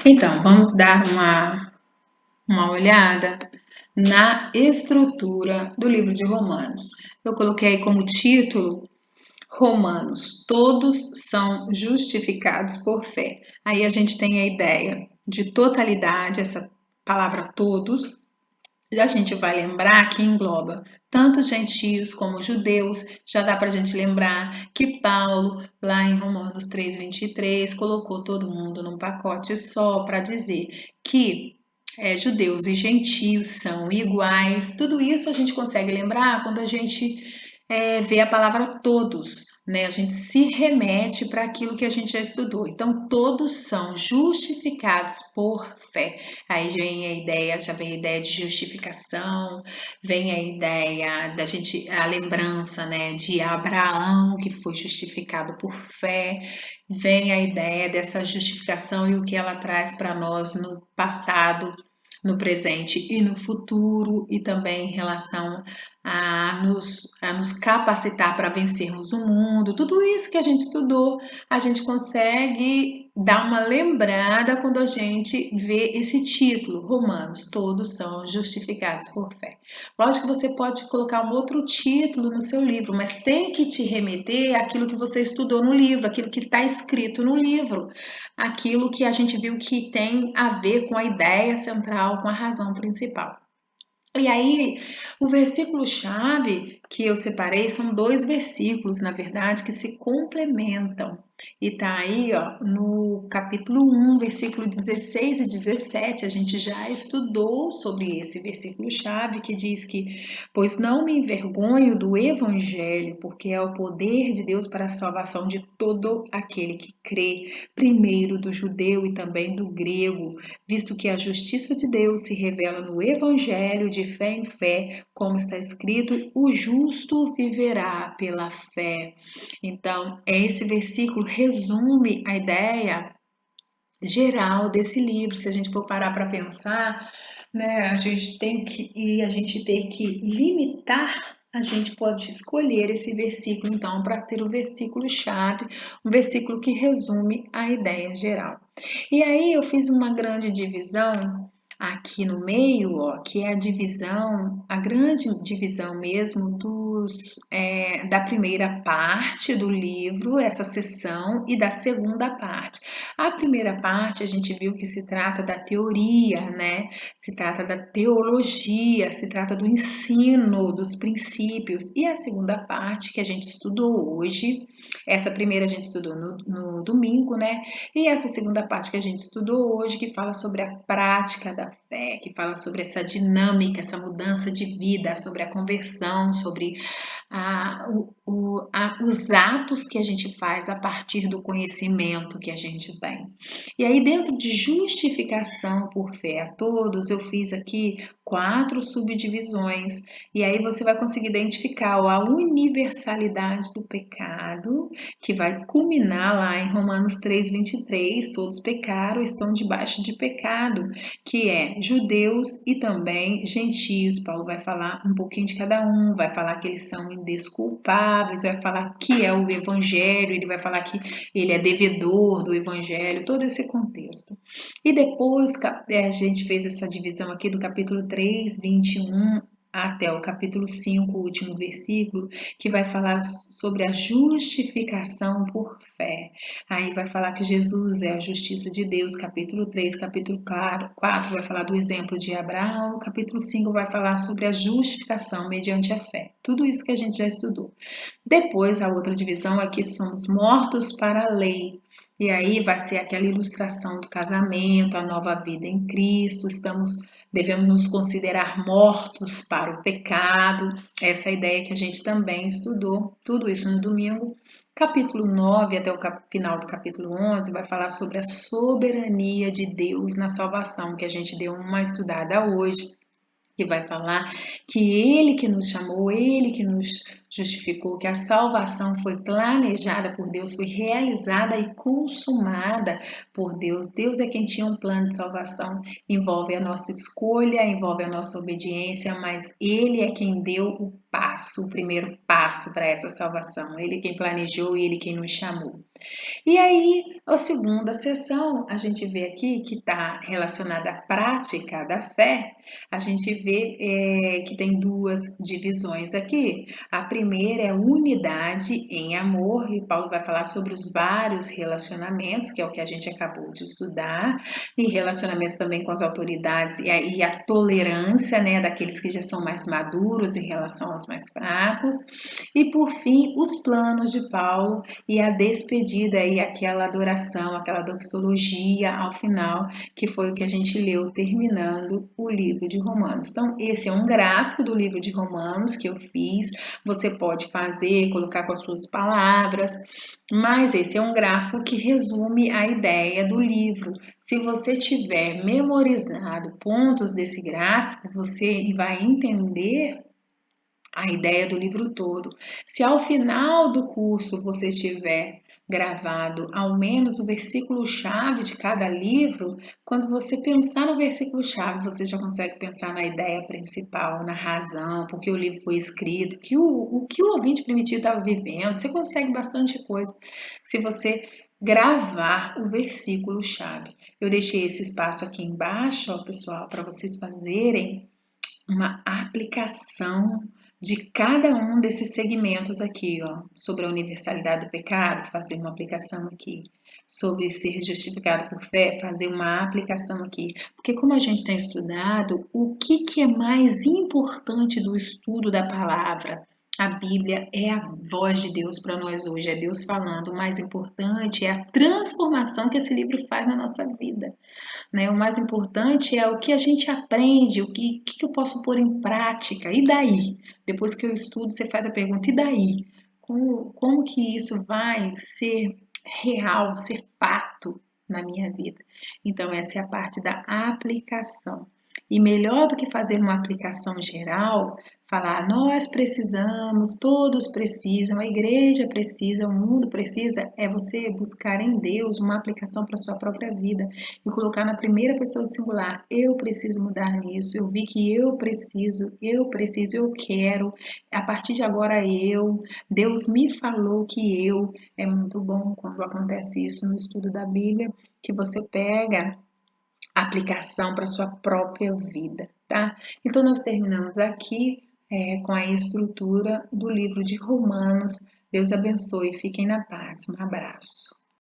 Então, vamos dar uma olhada na estrutura do livro de Romanos. Eu coloquei como título Romanos, todos são justificados por fé. Aí a gente tem a ideia de totalidade, essa palavra todos, a gente vai lembrar que engloba tanto gentios como judeus. Já dá para a gente lembrar que Paulo, lá em Romanos 3:23, colocou todo mundo num pacote só para dizer que judeus e gentios são iguais. Tudo isso a gente consegue lembrar quando a gente vê a palavra todos, né? A gente se remete para aquilo que a gente já estudou. Então, todos são justificados por fé. Aí já vem a ideia de justificação, vem a ideia da gente, a lembrança, né, de Abraão que foi justificado por fé, vem a ideia dessa justificação e o que ela traz para nós no passado, no presente e no futuro, e também em relação a nos capacitar para vencermos o mundo. Tudo isso que a gente estudou, a gente consegue dar uma lembrada quando a gente vê esse título, Romanos, todos são justificados por fé. Lógico que você pode colocar um outro título no seu livro, mas tem que te remeter àquilo que você estudou no livro, aquilo que está escrito no livro, aquilo que a gente viu que tem a ver com a ideia central, com a razão principal. E aí, o versículo-chave que eu separei são dois versículos, na verdade, que se complementam. E tá aí, ó, no capítulo 1, versículo 16 e 17, a gente já estudou sobre esse versículo-chave que diz que: pois não me envergonho do evangelho, porque é o poder de Deus para a salvação de todo aquele que crê, primeiro do judeu e também do grego, visto que a justiça de Deus se revela no evangelho de fé em fé, como está escrito, o justo viverá pela fé. Então, esse versículo resume a ideia geral desse livro. Se a gente for parar para pensar, né, a gente tem que limitar. A gente pode escolher esse versículo, então, para ser o versículo-chave, um versículo que resume a ideia geral. E aí eu fiz uma grande divisão aqui no meio, ó, que é a grande divisão mesmo da primeira parte do livro, essa seção, e da segunda parte. A primeira parte a gente viu que se trata da teoria, né? Se trata da teologia, se trata do ensino, dos princípios. E a segunda parte que a gente estudou hoje, essa primeira a gente estudou no domingo, né? E essa segunda parte que a gente estudou hoje, que fala sobre a prática da fé, que fala sobre essa dinâmica, essa mudança de vida, sobre a conversão, sobre os atos que a gente faz a partir do conhecimento que a gente tem. E aí, dentro de justificação por fé a todos, eu fiz aqui 4 subdivisões. E aí você vai conseguir identificar a universalidade do pecado, que vai culminar lá em Romanos 3:23, todos pecaram, estão debaixo de pecado, que é judeus e também gentios. Paulo vai falar um pouquinho de cada um, vai falar que eles são indesculpáveis, vai falar que é o evangelho, ele vai falar que ele é devedor do evangelho, todo esse contexto. E depois a gente fez essa divisão aqui do capítulo 3:21 até o capítulo 5, o último versículo, que vai falar sobre a justificação por fé. Aí vai falar que Jesus é a justiça de Deus, capítulo 3, capítulo 4 vai falar do exemplo de Abraão, capítulo 5 vai falar sobre a justificação mediante a fé. Tudo isso que a gente já estudou. Depois, a outra divisão é que somos mortos para a lei. E aí vai ser aquela ilustração do casamento, a nova vida em Cristo, devemos nos considerar mortos para o pecado, essa é a ideia que a gente também estudou, tudo isso no domingo. Capítulo 9 até o final do capítulo 11 vai falar sobre a soberania de Deus na salvação, que a gente deu uma estudada hoje, que vai falar que Ele que nos chamou, Ele que nos justificou que a salvação foi planejada por Deus, foi realizada e consumada por Deus. Deus é quem tinha um plano de salvação, envolve a nossa escolha, envolve a nossa obediência, mas Ele é quem deu o passo, o primeiro passo para essa salvação. Ele é quem planejou e Ele quem nos chamou. E aí, a segunda sessão, a gente vê aqui que está relacionada à prática da fé, a gente vê que tem duas divisões aqui. A primeira é unidade em amor, e Paulo vai falar sobre os vários relacionamentos, que é o que a gente acabou de estudar, e relacionamento também com as autoridades e a tolerância, né, daqueles que já são mais maduros em relação aos mais fracos. E por fim, os planos de Paulo e a despedida e aquela adoração, aquela doxologia ao final, que foi o que a gente leu terminando o livro de Romanos. Então, esse é um gráfico do livro de Romanos que eu fiz. Você pode fazer, colocar com as suas palavras, mas esse é um gráfico que resume a ideia do livro. Se você tiver memorizado pontos desse gráfico, você vai entender a ideia do livro todo. Se ao final do curso você tiver gravado ao menos o versículo-chave de cada livro, quando você pensar no versículo-chave, você já consegue pensar na ideia principal, na razão, por que o livro foi escrito, o que o ouvinte primitivo estava vivendo. Você consegue bastante coisa se você gravar o versículo-chave. Eu deixei esse espaço aqui embaixo, ó, pessoal, para vocês fazerem uma aplicação de cada um desses segmentos aqui, ó, sobre a universalidade do pecado, fazer uma aplicação aqui, sobre ser justificado por fé, fazer uma aplicação aqui, porque como a gente tem estudado, o que é mais importante do estudo da palavra? A Bíblia é a voz de Deus para nós hoje, é Deus falando. O mais importante é a transformação que esse livro faz na nossa vida, né? O mais importante é o que a gente aprende, o que eu posso pôr em prática, e daí? Depois que eu estudo, você faz a pergunta, e daí? Como que isso vai ser real, ser fato na minha vida? Então, essa é a parte da aplicação. E melhor do que fazer uma aplicação geral, falar nós precisamos, todos precisam, a igreja precisa, o mundo precisa, é você buscar em Deus uma aplicação para a sua própria vida e colocar na primeira pessoa do singular, eu preciso mudar nisso, eu vi que eu preciso, eu quero, a partir de agora Deus me falou que é muito bom quando acontece isso no estudo da Bíblia, que você pega aplicação para sua própria vida, tá? Então nós terminamos aqui com a estrutura do livro de Romanos. Deus abençoe, fiquem na paz. Um abraço.